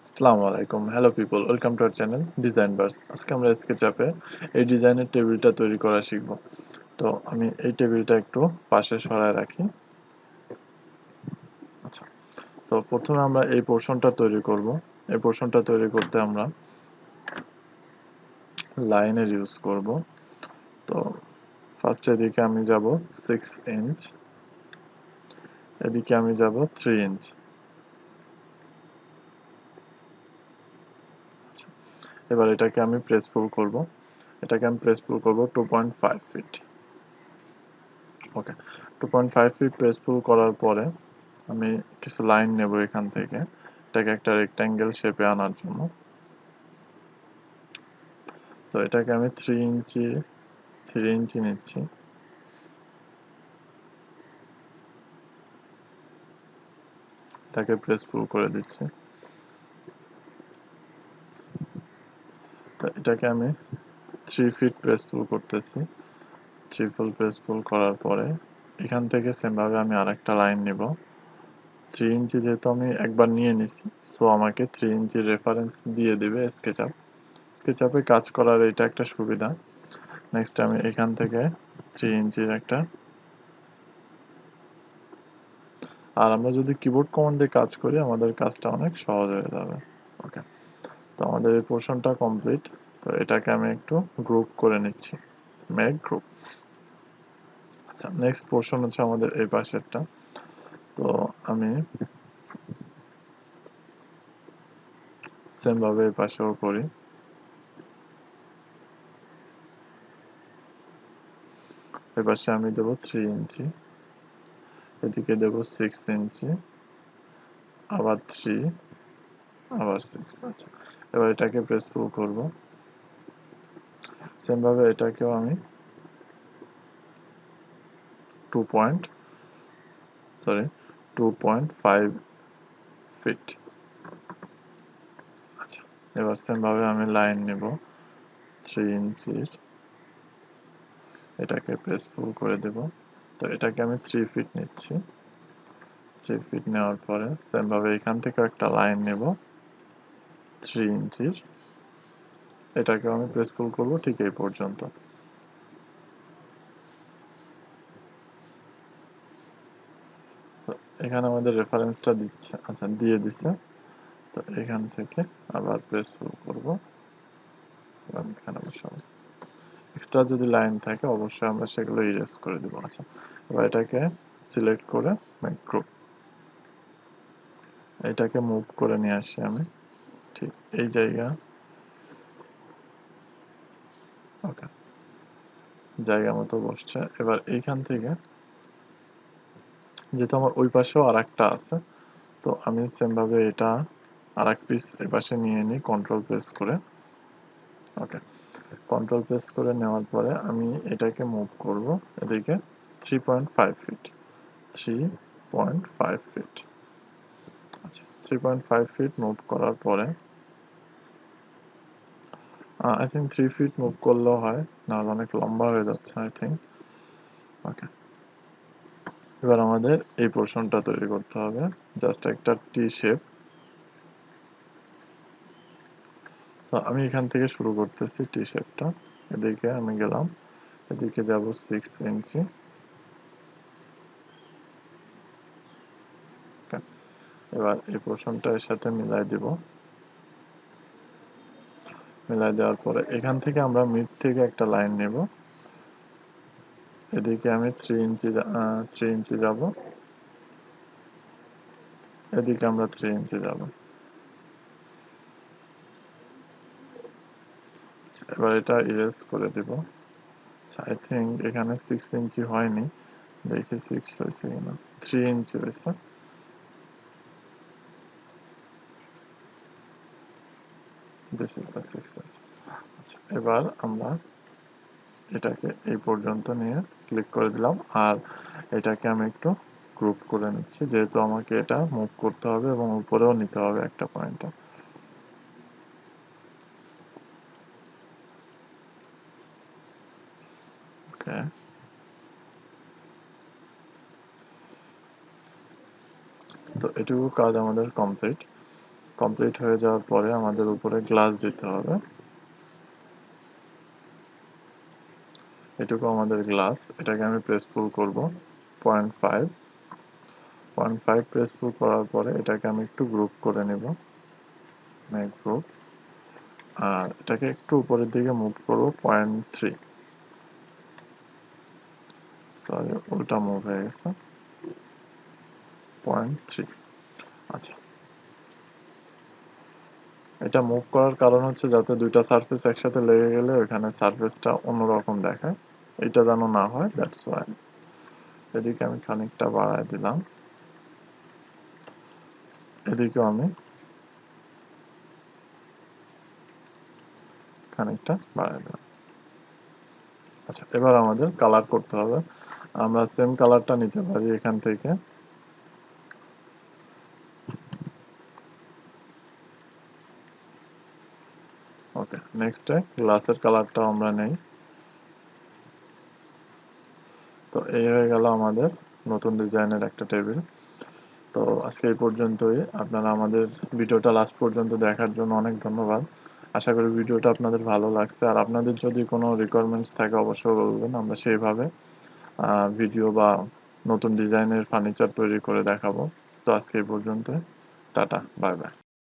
আসসালামু আলাইকুম hello people welcome to our channel design bars আজকে আমরা স্কেচআপে এই ডিজাইনের টেবিলটা তৈরি করা শিখব তো আমি এই টেবিলটা একটু পাশে সরায় রাখি আচ্ছা তো প্রথমে আমরা এই পোরশনটা তৈরি করব এই পোরশনটা তৈরি করতে আমরা লাইনের ইউজ করব তো ফার্স্ট এদিকে আমি যাব 6 ইঞ্চ এদিকে আমি যাব 3 ইঞ্চ এবার এটাকে আমি প্রেস পুল করব এটাকে আমি প্রেস পুল করব 2.5 ফিট ওকে 2.5 ফিট প্রেস পুল করার পরে আমি কিছু লাইন নেব এখান থেকে এটাকে একটা রেক্ট্যাঙ্গেল শেপে আনার জন্য তো এটাকে আমি 3 ইঞ্চি নিচ্ছি এটাকে প্রেস পুল করে দিচ্ছি তো এটাকে আমি 3 ফিট প্রেস পুল করতেছি 3 ফুল প্রেস পুল করার পরে এখান থেকে সেম ভাবে আমি আরেকটা লাইন নিব 3 ইঞ্চি যেহেতু আমি একবার নিয়ে নিছি সো আমাকে 3 ইঞ্চির রেফারেন্স দিয়ে দিবে স্কেচআপে কাজ করার এটা একটা সুবিধা নেক্সট আমি এখান থেকে 3 ইঞ্চির একটা আর আমরা যদি কিবোর্ড কমান্ডে কাজ করি আমাদের কাজটা অনেক সহজ হয়ে যাবে ওকে তো আমাদের এই পোর্শনটা কমপ্লিট তো এটাকে আমি একটু গ্রুপ করে নিচ্ছি মেক গ্রুপ আচ্ছা নেক্সট পোর্শন হচ্ছে আমাদের এই পাশেরটা তো আমি সেম ভাবে এই পাশেও করি এই পাশে আমি দেব 3 ইঞ্চি এদিকে দেব 6 ইঞ্চি আবার 3 আবার 6 আচ্ছা এবার এটাকে প্রেস পুল করব সেম ভাবে এটাকেও আমি 2 পয়েন্ট সরি 2.5 ফিট আচ্ছা এবার সেম ভাবে আমি লাইন নেব 3 ইঞ্চির এটাকে প্রেস পুল করে দেব তো এটাকে আমি 3 ফিট নিচ্ছি 3 ফিট নেওয়ার পরে সেম ভাবে এখান থেকে একটা লাইন নেব 3 ইঞ্চির এটাকে আমি প্রেস পুল করব ঠিক এই পর্যন্ত তো এখানে আমাদের রেফারেন্সটা দিচ্ছে আচ্ছা দিয়ে দিছে তো এখান থেকে আবার প্রেস পুল করব আমি এখানে বসাবো এক্সট্রা যদি লাইন থাকে অবশ্যই আমরা সেগুলো ইরেজ করে দেব আচ্ছা এবার এটাকে সিলেক্ট করে মেক গ্রুপ এটাকে মুভ করে নিয়ে আসি আমি ঠিক এই জায়গা ওকে জায়গা মতো বসছে এবার এইখান থেকে যেহেতু আমার ওই পাশেও আর একটা আছে তো আমি সেম ভাবে এটা আর এক পিস এই পাশে নিয়ে নিই কন্ট্রোল প্রেস করে ওকে কন্ট্রোল প্রেস করে নেওয়ার পরে আমি এটাকে মুভ করব এদিকে 3.5 ফিট 3.5 ফিট আচ্ছা 3.5 ফিট মুভ করার পরে আই থিঙ্ক 3 ফিট মুভ করলেও হয় নাহলে অনেক লম্বা হয়ে যাচ্ছে আই থিঙ্ক ওকে এবার আমাদের এই পোর্শনটা তৈরি করতে হবে জাস্ট একটা টি শেপ তো আমি এখান থেকে শুরু করতেছি টি শেপটা এদিকে আমি গেলাম এদিকে যাব 6 ইঞ্চি এবার এই পোর্শনটা এর সাথে মিলাই দিব মিলাই দেওয়ার পরে এখান থেকে আমরা মিড থেকে একটা লাইন নেব এদিকে আমি 3 ইঞ্চি যাব এদিকে আমরা 3 ইঞ্চি যাব এবার এটা ইরেজ করে দিব আই থিঙ্ক এখানে 6 ইঞ্চি হয়নি দেখি 6 হয়েছে কিনা 3 ইঞ্চি হয়েছে দিস ইজ দ্য 6 ইঞ্চি আচ্ছা এবার আমরা এটাকে এই পর্যন্ত নিয়ে ক্লিক করে দিলাম আর এটাকে আমি একটু গ্রুপ করে নিচ্ছি যেহেতু আমাকে এটা মুভ করতে হবে এবং উপরেও নিতে হবে একটা পয়েন্টে ওকে তো এটুকু কাজ আমাদের কমপ্লিট কমপ্লিট হয়ে যাওয়ার পরে আমাদের উপরে গ্লাস দিতে হবে, এটুকু আমাদের গ্লাস। এটাকে আমি প্রেস পুল করব 0.5 প্রেস পুল করার পরে এটাকে আমি একটু গ্রুপ করে নেব, মেক গ্রুপ, আর এটাকে একটু উপরের দিকে মুভ করব 0.3, সরি উল্টা মুভ হয়ে গেছে, 0.3। আচ্ছা, এটা মুভ করার কারণ হচ্ছে যাতে দুইটা সারফেস একসাথে লেগে গেলে ওখানে সারফেসটা অন্যরকম দেখায়, এটা যেন না হয়, দ্যাটস ওয়াই। এদিকে আমি খানিকটা বাড়ায় দিলাম, এদিকেও আমি খানিকটা বাড়ায় দিলাম। আচ্ছা, এবার আমাদের কালার করতে হবে। আমরা সেম কালারটা নিতে পারি এখান থেকে, ওকে। নেক্সটে গ্লাসের কালারটাও আমরা নেই। তো এই হয়ে গেল আমাদের নতুন ডিজাইনের একটা টেবিল। তো আজকে এই পর্যন্তই। আপনারা আমাদের ভিডিওটা লাস্ট পর্যন্ত দেখার জন্য অনেক ধন্যবাদ। আশা করি ভিডিওটা আপনাদের ভালো লাগছে। আর আপনাদের যদি কোনো রিকোয়ারমেন্টস থাকে অবশ্যই বলবেন, আমরা সেইভাবে ভিডিও বা নতুন ডিজাইনের ফার্নিচার তৈরি করে দেখাবো। তো আজকে এই পর্যন্তই। Tata, bye bye.